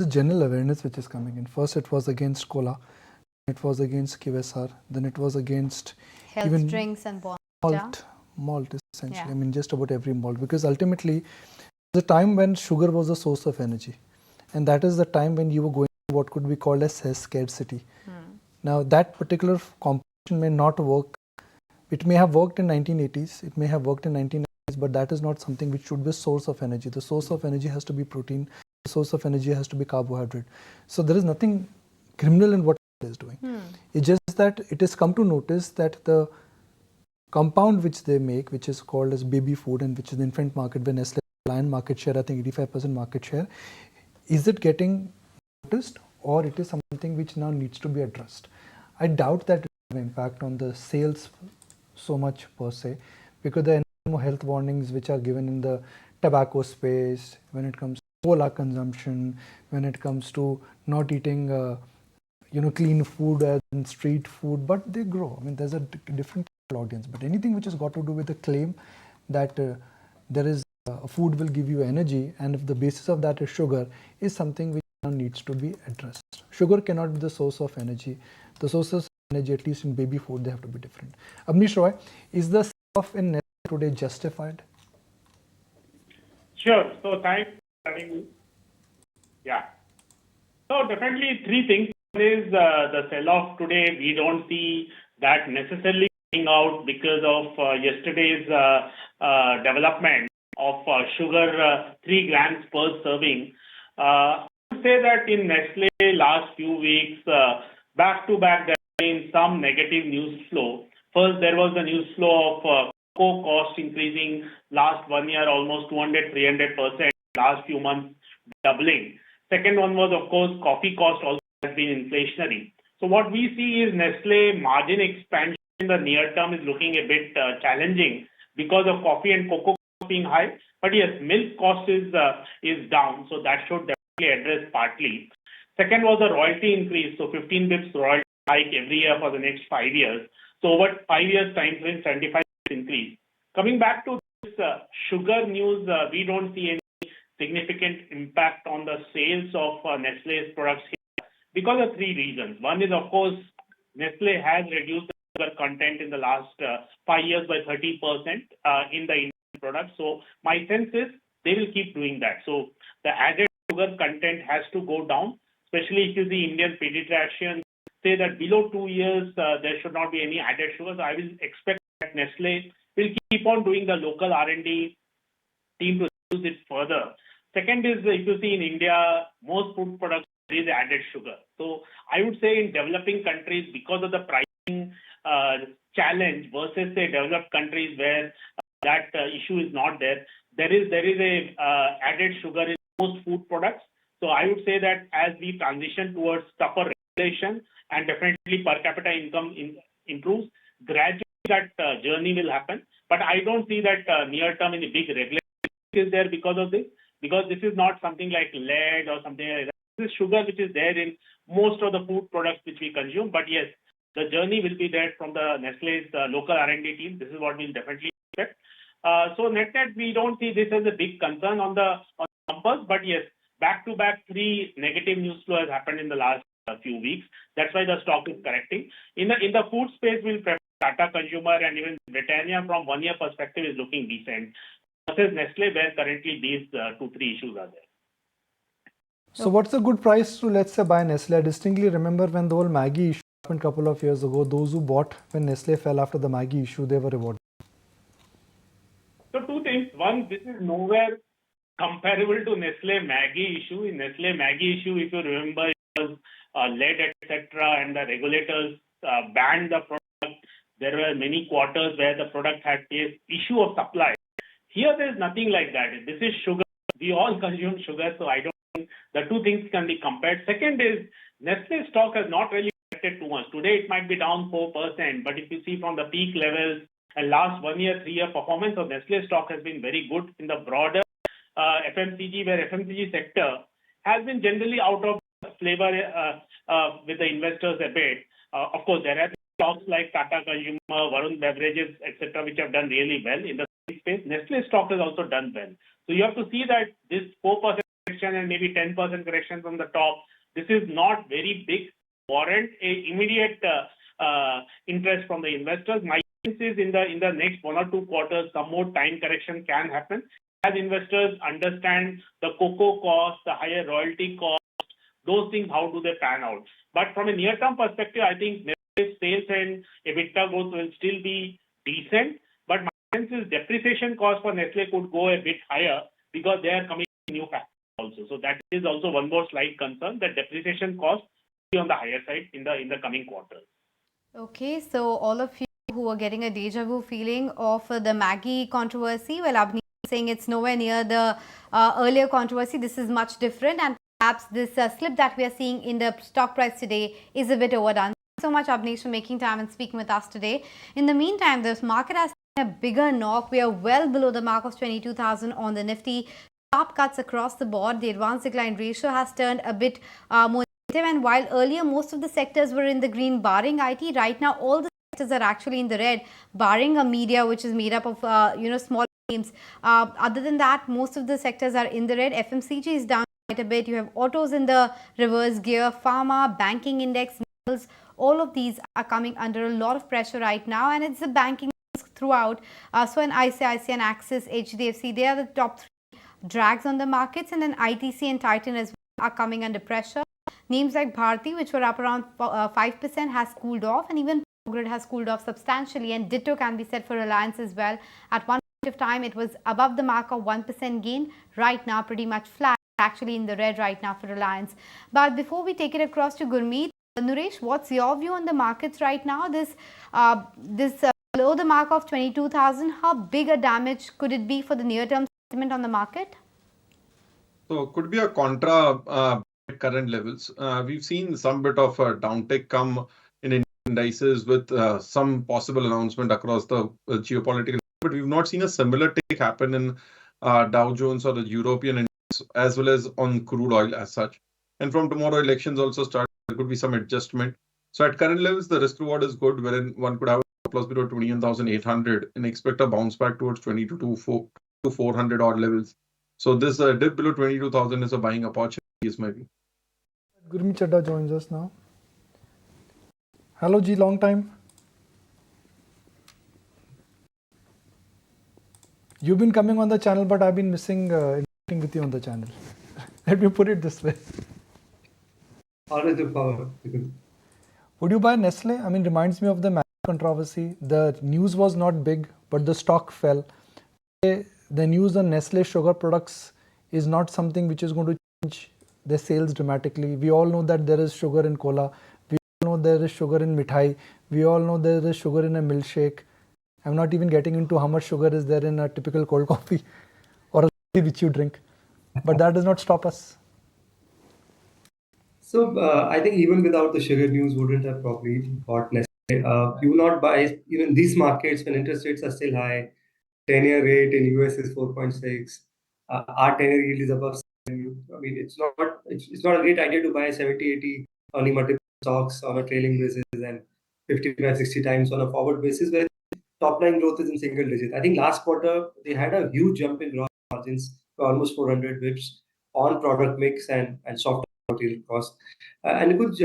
the general awareness which is coming in. First, it was against cola, it was against QSR, then it was against health even drinks and malt essentially. Yeah. I mean, just about every malt, because ultimately, the time when sugar was a source of energy, and that is the time when you were going to what could be called as scarcity. Now, that particular composition may not work. It may have worked in 1980s, it may have worked in 1990s, but that is not something which should be a source of energy. The source of energy has to be protein, the source of energy has to be carbohydrate. So there is nothing criminal in what it is doing. It's just that it has come to notice that the compound which they make, which is called as baby food and which is the infant market, when Nestle lion market share, I think 85% market share, is it getting noticed, or it is something which now needs to be addressed? I doubt that it will have impact on the sales so much per se, because there are more health warnings which are given in the tobacco space, when it comes to cola consumption, when it comes to not eating clean food and street food, but they grow. I mean, there's a different audience, but anything which has got to do with the claim that there is food will give you energy, and if the basis of that is sugar, is something which now needs to be addressed. Sugar cannot be the source of energy. The sources of energy, at least in baby food, they have to be different. Abnish Roy, is the stuff in Nestle today justified? Sure. So thanks. Yeah. So definitely three things. One is the sell-off today. We don't see that necessarily coming out because of yesterday's development of sugar 3 grams per serving. I would say that in Nestle last few weeks, back to back, there has been some negative news flow. First, there was the news flow of cocoa cost increasing last 1 year almost 200-300%. Last few months doubling. Second one was, of course, coffee cost also has been inflationary. So what we see is Nestle margin expansion in the near term is looking a bit challenging because of coffee and cocoa being high. But yes, milk cost is down, so that should definitely address partly. Second was the royalty increase, so 15 bips royalty hike every year for the next 5 years. So over 5 years time frame, 75 increase. Coming back to this sugar news, we don't see any significant impact on the sales of Nestle's products here because of three reasons. One is, of course, Nestle has reduced the sugar content in the last 5 years by 30% in the Indian products. So my sense is they will keep doing that. So the added sugar content has to go down, especially if you see Indian pediatricians say that below 2 years there should not be any added sugar. So I will expect that Nestle will keep on doing the local R&D team to use it further. Second is, if you see in India, most food products there is added sugar. So I would say in developing countries, because of the pricing challenge versus say developed countries where that issue is not there, there is a added sugar in most food products. So I would say that as we transition towards tougher regulation and definitely per capita income improves, gradually that journey will happen. But I don't see that near term any big regulation is there because of this. Because this is not something like lead or something like that. This is sugar which is there in most of the food products which we consume. But yes, the journey will be there from the Nestle's local R&D team. This is what we'll definitely expect. So net, we don't see this as a big concern on the numbers. But yes, back-to-back 3 negative news flow has happened in the last few weeks. That's why the stock is correcting. In the food space, we'll prefer Tata Consumer and even Britannia from 1 year perspective is looking decent. Versus Nestle, where currently these 2-3 issues are there. So what's a good price to, let's say, buy Nestle? I distinctly remember when the whole Maggi issue happened a couple of years ago, those who bought when Nestle fell after the Maggi issue, they were rewarded. So two things. One, this is nowhere comparable to Nestle Maggi issue. In Nestle Maggi issue, if you remember, it was lead, etc., and the regulators banned the product. There were many quarters where the product had faced issue of supply. Here, there is nothing like that. This is sugar. We all consume sugar, so I don't think the two things can be compared. Second is, Nestle stock has not really affected too much. Today, it might be down 4%, but if you see from the peak levels and last 1 year, 3 year performance of Nestle stock has been very good in the broader FMCG, where FMCG sector has been generally out of flavor with the investors a bit. Of course, there have been stocks like Tata Consumer, Varun Beverages, etc., which have done really well in the space. Nestle stock has also done well. So you have to see that this 4% correction and maybe 10% correction from the top. This is not very big, warrant a immediate interest from the investors. My sense is in the next 1 or 2 quarters, some more time correction can happen as investors understand the cocoa cost, the higher royalty cost, those things, how do they pan out? But from a near-term perspective, I think Nestle's sales and EBITDA growth will still be decent. But my sense is depreciation cost for Nestle could go a bit higher because they are coming in new factories also. So that is also one more slight concern, that depreciation cost will be on the higher side in the coming quarters. Okay, so all of you who are getting a deja vu feeling of the Maggie controversy, well, Abhi saying it's nowhere near the earlier controversy. This is much different, and perhaps this slip that we are seeing in the stock price today is a bit overdone. Thank you so much, Abneesh, for making time and speaking with us today. In the meantime, this market has seen a bigger knock. We are well below the mark of 22,000 on the Nifty. Sharp cuts across the board. The advance decline ratio has turned a bit more negative. And while earlier most of the sectors were in the green, barring IT, right now all the sectors are actually in the red, barring a media which is made up of small names. Other than that, most of the sectors are in the red. FMCG is down quite a bit. You have autos in the reverse gear, pharma, banking index, metals. All of these are coming under a lot of pressure right now, and it's the banking throughout. So an ICICI and Axis, HDFC, they are the top 3 drags on the markets, and then ITC and Titan as well are coming under pressure. Names like Bharti, which were up around 5%, has cooled off, and even Grid has cooled off substantially, and ditto can be said for Reliance as well. At one point of time, it was above the mark of 1% gain. Right now, pretty much flat, actually in the red right now for Reliance. But before we take it across to Gurmeet, Nuresh, what's your view on the markets right now? This below the mark of 22,000, how big a damage could it be for the near-term sentiment on the market? So could be a contra at current levels. We've seen some bit of a downtick come in indices with some possible announcement across the geopolitical, but we've not seen a similar take happen in Dow Jones or the European index, as well as on crude oil as such. And from tomorrow, elections also start. There could be some adjustment. So at current levels, the risk reward is good, wherein one could have a plus below 21,800 and expect a bounce back towards 400 odd levels. So this dip below 22,000 is a buying opportunity, is my view. Gurmeet Chadda joins us now. Hello, Ji, long time. You've been coming on the channel, but I've been missing interacting with you on the channel. Let me put it this way. Always the power. Would you buy Nestle? I mean, reminds me of the Maggi controversy. The news was not big, but the stock fell. The news on Nestle sugar products is not something which is going to change their sales dramatically. We all know that there is sugar in cola. We all know there is sugar in mithai. We all know there is sugar in a milkshake. I'm not even getting into how much sugar is there in a typical cold coffee or a coffee which you drink. But that does not stop us. So I think even without the sugar news, wouldn't have probably bought Nestle. You will not buy even these markets when interest rates are still high. 10-year rate in US is 4.6. Our 10-year yield is above 7. I mean, it's not a great idea to buy 70, 80 earning multiple stocks on a trailing basis and 55, 60 times on a forward basis where top line growth is in single digit. I think last quarter they had a huge jump in gross margins to almost 400 bips on product mix and soft material cost. And good,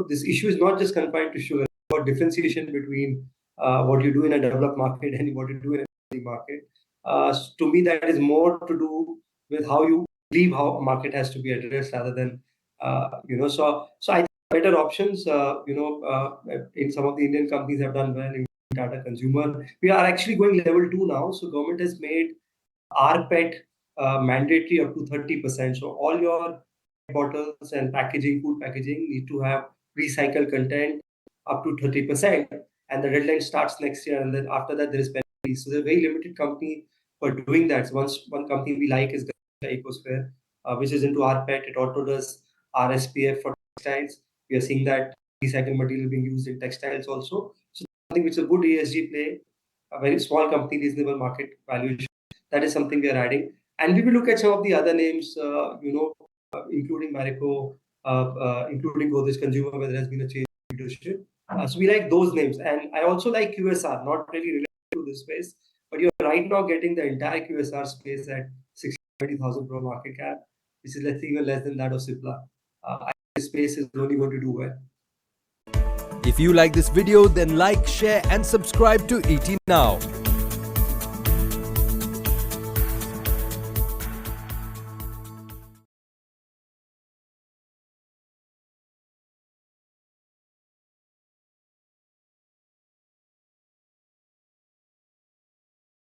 this issue is not just confined to sugar, but differentiation between what you do in a developed market and what you do in a market. To me, that is more to do with how you believe how a market has to be addressed rather than So I think better options. In some of the Indian companies have done well in Tata Consumer. We are actually going level 2 now. So government has made rPET mandatory up to 30%. So all your bottles and food packaging need to have recycled content up to 30%. And the deadline starts next year. And then after that, there is penalty. So they're a very limited company for doing that. So one company we like is Ecosphere, which is into rPET. It also does RSPF for textiles. We are seeing that recycled material being used in textiles also. So something which is a good ESG play, a very small company, reasonable market valuation. That is something we are adding. And we will look at some of the other names, including Marico, including Godrej Consumer, where there has been a change in leadership. So we like those names. And I also like QSR, not really related to this space, but you're right now getting the entire QSR space at 60,000 crore market cap. which is let's say even less than that of Cipla. I think this space is only going to do well. If you like this video, then like, share and subscribe to ET Now.